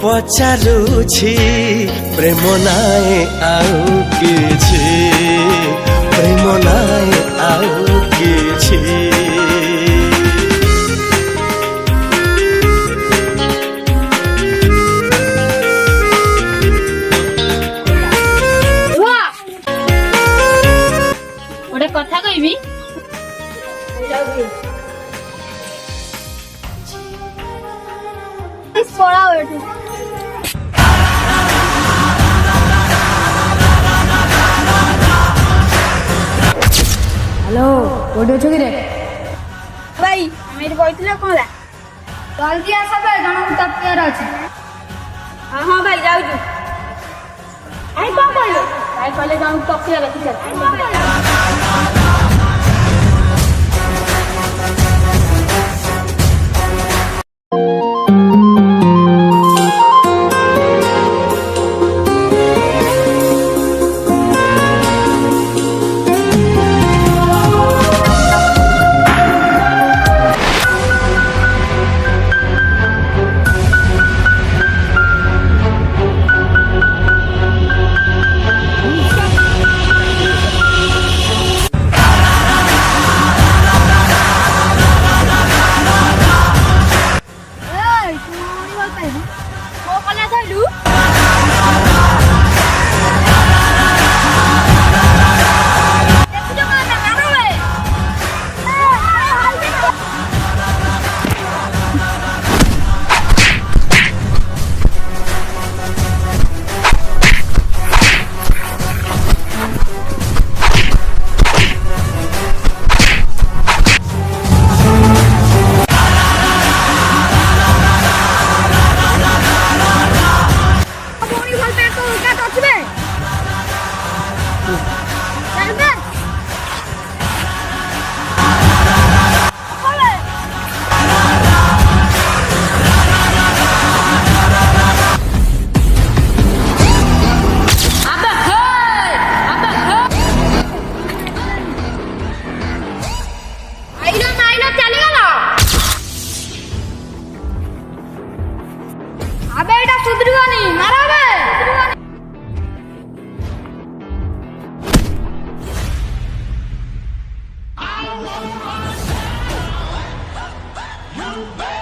ପଚାରୁଛି ପ୍ରେମ ନାଇଁ ଆଉ କିଛି, ପ୍ରେମ ନାଇଁ ଆଉ କିଛି। ଗୋଟେ କଥା କହିବି, ପଳାଅ ଏଠୁ। ହ୍ୟାଲୋ, କୋଉଠି ଅଛୁ କିରେ? ଭାଇ ଆମେ ଏଠି ବଇଥିଲେ କଣ ହେଲା? ଜଲ୍ଦି ଆସ ବେ, ଜଣକୁ ଟପିବାର ଅଛି। ହଁ ହଁ ଭାଇ ଯାଉଛୁ। ଭାଇ କଣ କହିଲେ? ଭାଇ କହିଲେ ଜଣକୁ ଟପିବାର ଅଛି। ମୋ କଲା ଥାଇଲୁ আবে এটা সুধরিবনি মারাবে You